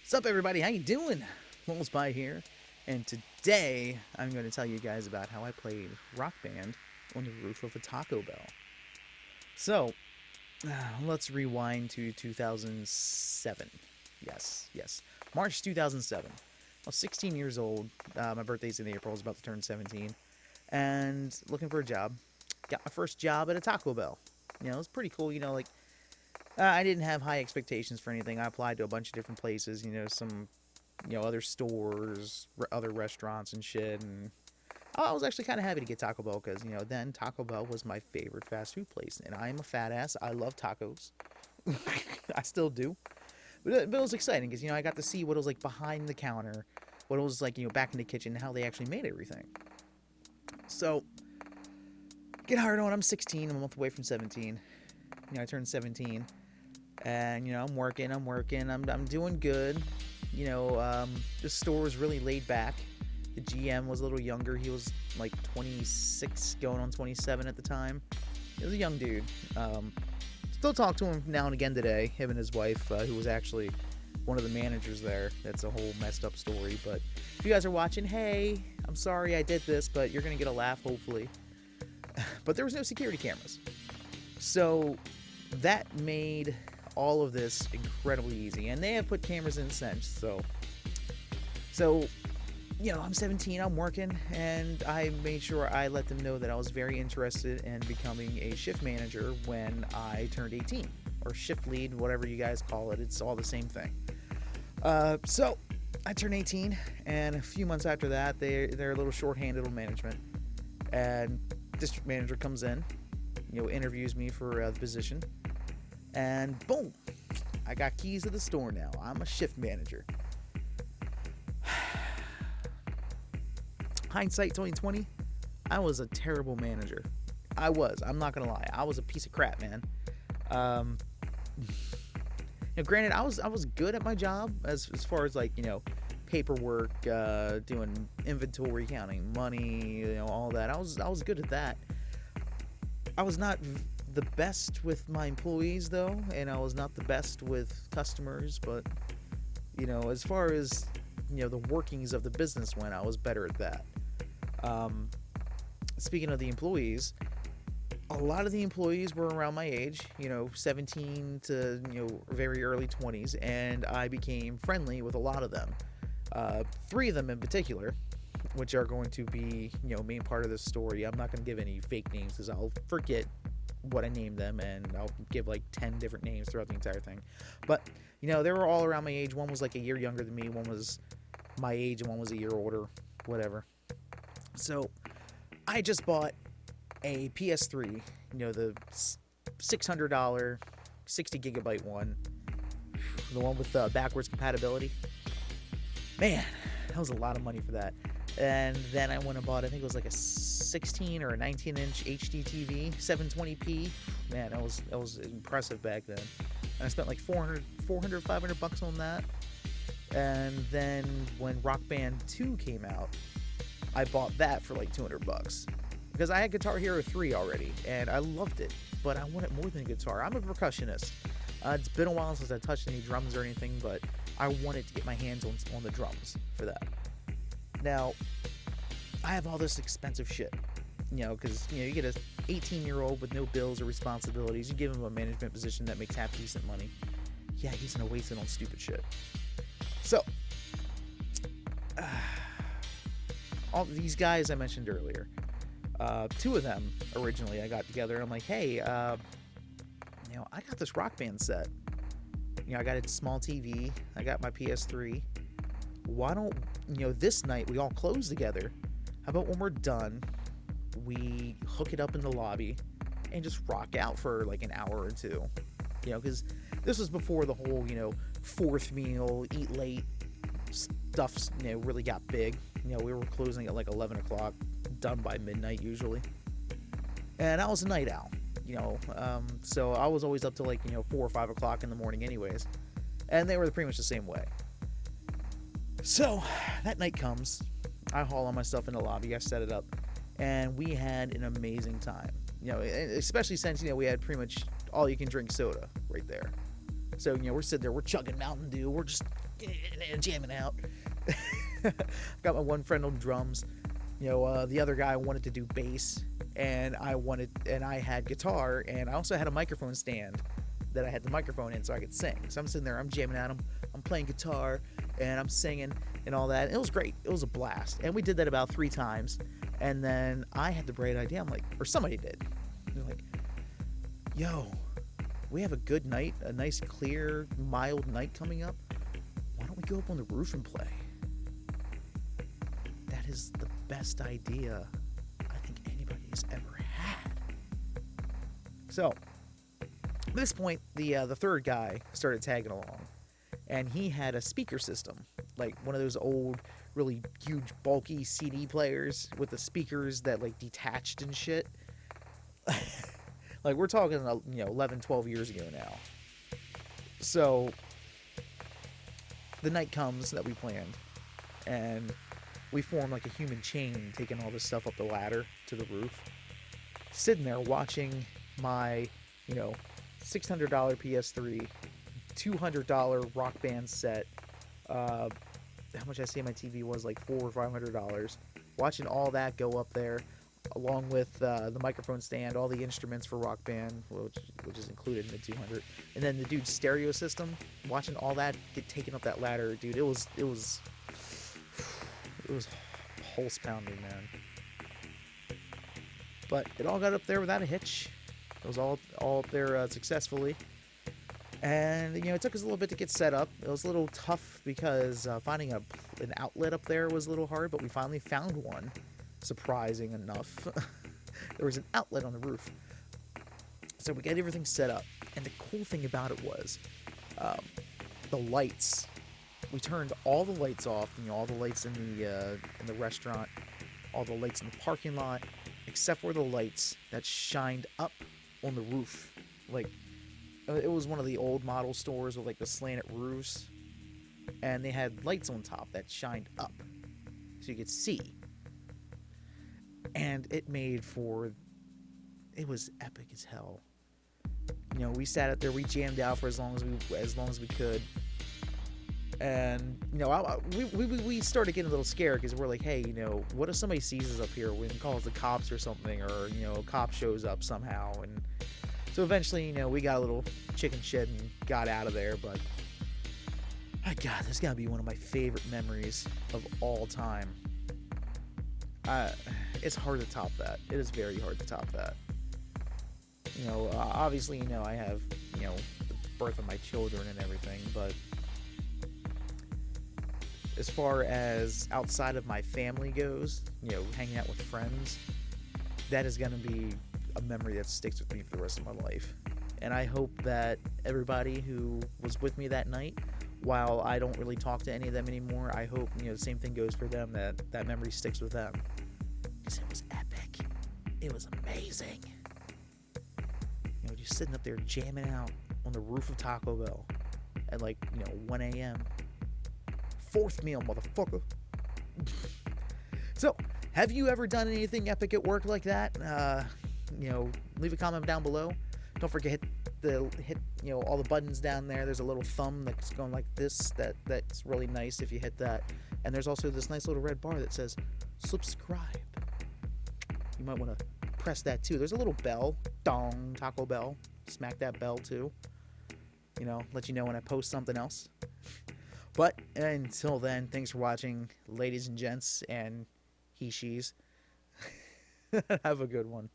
What's up, everybody? How you doing? lulzPIE here, and today I'm going to tell you guys about how I played Rock Band on the roof of a Taco Bell. So, let's rewind to 2007. Yes, March 2007. I was 16 years old. My birthday's in April. I was about to turn 17, and looking for a job. Got my first job at a Taco Bell. It was pretty cool. I didn't have high expectations for anything. I applied to a bunch of different places. Some other stores, other restaurants and shit. And I was actually kind of happy to get Taco Bell because, then Taco Bell was my favorite fast food place. And I am a fat ass. I love tacos. I still do. But it was exciting because, I got to see what it was like behind the counter, what it was like, back in the kitchen, how they actually made everything. So, get hired on. I'm 16. I'm a month away from 17. I turned 17. And, I'm working. I'm doing good. The store was really laid back. The GM was a little younger. He was like 26, going on 27 at the time. He was a young dude. Still talk to him now and again today, him and his wife, who was actually one of the managers there. That's a whole messed up story. But if you guys are watching, hey, I'm sorry I did this, but you're going to get a laugh, hopefully. But there was no security cameras. So that made all of this incredibly easy, and they have put cameras in since. So I'm 17, I'm working, and I made sure I let them know that I was very interested in becoming a shift manager when I turned 18, or shift lead, whatever you guys call it. It's all the same thing. So I turned 18, and a few months after that, they're a little short-handed on management, and district manager comes in, interviews me for the position. And boom, I got keys to the store now. I'm a shift manager. Hindsight 2020, I was a terrible manager. I'm not going to lie. I was a piece of crap, man. Granted, I was good at my job as far as paperwork, doing inventory, counting money, all that. I was good at that. I was not the best with my employees, though, and I was not the best with customers, but as far as the workings of the business went, I was better at that. Speaking of the employees, a lot of the employees were around my age, 17 to very early 20s, and I became friendly with a lot of them. 3 of them in particular, which are going to be main part of this story. I'm not going to give any fake names because I'll forget what I named them, and I'll give like 10 different names throughout the entire thing. But they were all around my age. One was like a year younger than me, one was my age, and one was a year older, whatever. So I just bought a PS3, the $600 60 gigabyte one, the one with backwards compatibility. Man, that was a lot of money for that. And then I went and bought, I think it was like a 16 or a 19-inch HD TV, 720p. Man, that was impressive back then. And I spent like 400, 500 bucks on that. And then when Rock Band 2 came out, I bought that for like 200 bucks. Because I had Guitar Hero 3 already, and I loved it. But I wanted more than a guitar. I'm a percussionist. It's been a while since I touched any drums or anything, but I wanted to get my hands on the drums for that. Now, I have all this expensive shit, because, you get a 18-year-old with no bills or responsibilities. You give him a management position that makes half decent money. Yeah, he's going to waste it on stupid shit. So, all these guys I mentioned earlier, 2 of them originally I got together. I'm like, hey, I got this Rock Band set. I got a small TV. I got my PS3. Why don't, this night we all close together? How about when we're done, we hook it up in the lobby and just rock out for like an hour or 2? Because this was before the whole, fourth meal, eat late stuff, really got big. We were closing at like 11 o'clock, done by midnight usually. And I was a night owl, so I was always up to like, 4 or 5 o'clock in the morning anyways. And they were pretty much the same way. So that night comes, I haul all my stuff in the lobby, I set it up, and we had an amazing time. Especially since, we had pretty much all you can drink soda right there. So, we're sitting there, we're chugging Mountain Dew, we're just jamming out. Got my one friend on drums. The other guy wanted to do bass, and I had guitar, and I also had a microphone stand that I had the microphone in so I could sing. So I'm sitting there, I'm jamming at him, I'm playing guitar, and I'm singing and all that. And it was great. It was a blast. And we did that about 3 times. And then I had the bright idea. I'm like, or somebody did. They're like, yo, we have a good night, a nice, clear, mild night coming up. Why don't we go up on the roof and play? That is the best idea I think anybody has ever had. So, at this point, the third guy started tagging along, and he had a speaker system, like one of those old, really huge, bulky CD players with the speakers that like detached and shit. Like we're talking, 11, 12 years ago now. So the night comes that we planned, and we form like a human chain, taking all this stuff up the ladder to the roof. Sitting there watching my, $600 PS3, $200 Rock Band set. How much I see my TV was like $400 or $500. Watching all that go up there, along with the microphone stand, all the instruments for Rock Band, which is included in the 200, and then the dude's stereo system. Watching all that get taken up that ladder, dude, it was pulse pounding, man. But it all got up there without a hitch. It was all up there successfully. And, it took us a little bit to get set up. It was a little tough because finding an outlet up there was a little hard, but we finally found one, surprising enough. There was an outlet on the roof. So we got everything set up. And the cool thing about it was the lights. We turned all the lights off, all the lights in the restaurant, all the lights in the parking lot, except for the lights that shined up on the roof. Like, it was one of the old model stores with like the slanted roofs, and they had lights on top that shined up so you could see. And it was epic as hell. We sat out there, we jammed out for as long as we could. And we started getting a little scared because we're like, hey, what if somebody sees us up here and calls the cops or something, or a cop shows up somehow. And so eventually, we got a little chicken shit and got out of there. But my God, this gotta be one of my favorite memories of all time. It's hard to top that. It is very hard to top that. Obviously, I have the birth of my children and everything, but as far as outside of my family goes, hanging out with friends, that is going to be a memory that sticks with me for the rest of my life. And I hope that everybody who was with me that night, while I don't really talk to any of them anymore, I hope, the same thing goes for them, that memory sticks with them. Because it was epic. It was amazing. Just sitting up there jamming out on the roof of Taco Bell at 1 a.m. Fourth meal, motherfucker. So, have you ever done anything epic at work like that? Leave a comment down below. Don't forget hit all the buttons down there. There's a little thumb that's going like this. That's really nice if you hit that. And there's also this nice little red bar that says subscribe. You might want to press that too. There's a little bell. Dong, Taco Bell. Smack that bell too. Let you know when I post something else. But until then, thanks for watching, ladies and gents, and he, she's. Have a good one.